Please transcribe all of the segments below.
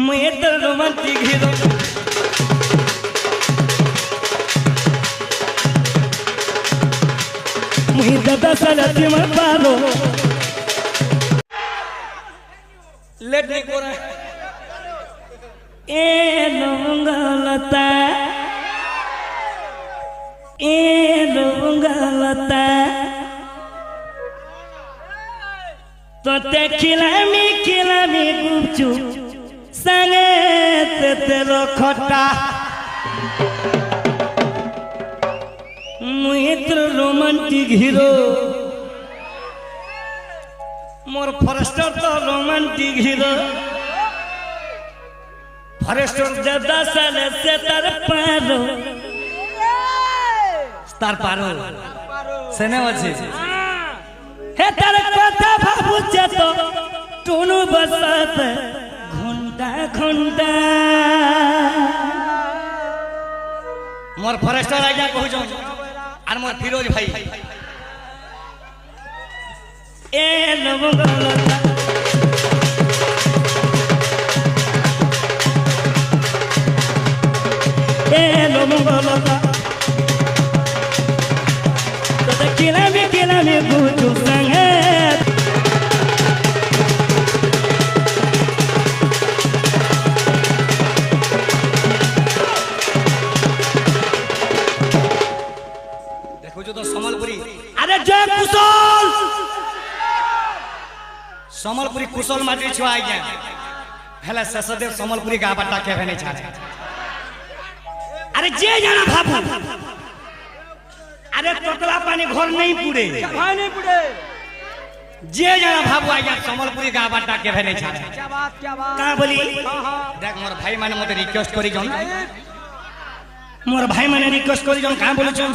मुझे तो romantic hero मुझे दादा सालती मत पालो लेट नहीं को रहा ए लवंगलता तो ते खिलामी गुपचुप संगे तेरो खट्टा मुझे तो रोमांटिक हीरो मोर फॉरेस्टर तो रोमांटिक हीरो फॉरेस्टर दादा साले से तार पारो सेने আছে হে তার কথা ভাবুছে তো টুনু বসাতে ঘন্টা ঘন্টা মোর ফরেস্টার আইয়া কহুছ আর মোর ফিরোজ ভাই এ লবঙ্গলতা এ লবঙ্গলতা Kilami buju sangat देखो जो तो समलपुरी अरे जय कुशल समलपुरी कुशल माटी छुआ आज्ञा हेला ससदेव समलपुरी गा बट्टा के भने छाड़े अरे जे जाना भाबू अरे टोकला पानी घर नहीं पुड़े जे जाना भाबू आया समलपुरी गा बाटा के भेने छाड़े क्या बात का बोली देख मोर भाई माने मते रिक्वेस्ट करी जन मोर भाई माने रिक्वेस्ट करी जन का बोले छन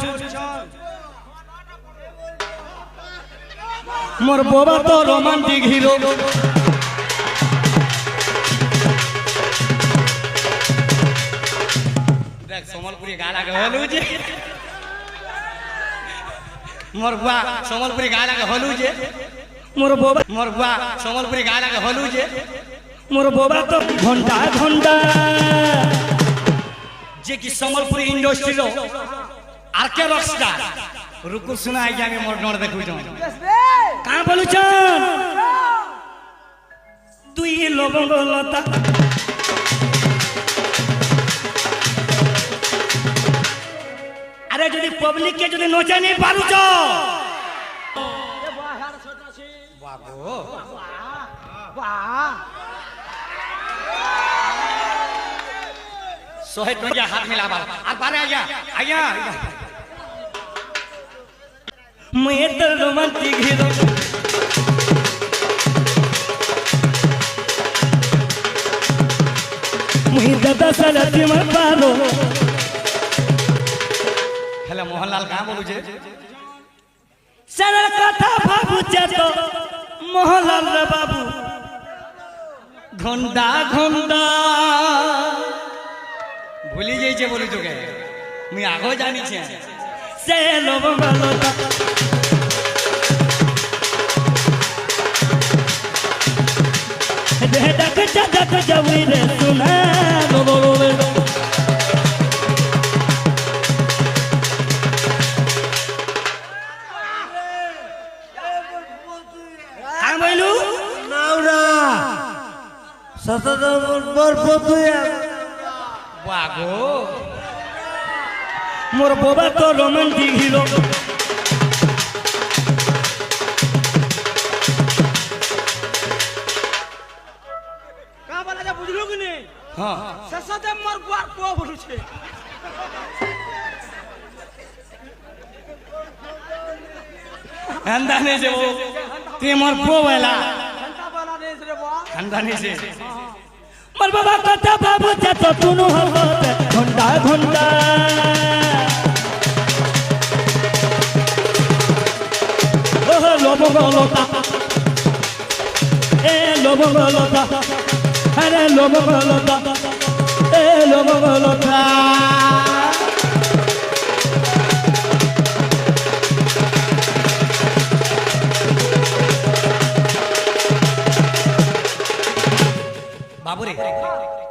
मोर बोबा तो रोमांटिक हीरो देख समलपुरी गा लागे होलु जे मोर बुआ समलपुरी गा लागे हलू जे मोर बुआ समलपुरी गा लागे हलू जे मोर बोबा तो घंटा घंटा जे कि समलपुरी इंडस्ट्री रो आरके रॉकस्टार रुकु सुना आइ जामे मोर नोर देखु जन का बोलु छन तुई लवंगलता अरे जदि पब्लिक के जदि नोचे नहीं पारु छो बाबू वाह सोहे टोंजा हाथ मिलाबा आ बारे आया आया मैं तो रोमांटिक हीरो मुझे दादा सालती मत पालो हेला मोहनलाल कहाँ बोलू जे सरल कथा भाबुचे तो मोहनलाल रे बाबू घंटा घंटा भूली जाई छे बोलू तो के मुई आगो जानी छे से लवंगलता दे डक जगत जवी रे सुना लो मोर बोबा तो रोमांटिक हीरो का बोला जा बुझलु कि नहीं हां ससदे मोर बुआ को बोलु छे अंदाने जे वो ते मोर को वाला घंटा वाला ने रे बुआ अंदाने से मोर बाबा कथा बाबू जा तो तुनु हो घंटा घंटा ओ लवंगलता ए लवंगलता अरे लवंगलता ए लवंगलता बाबू रे করে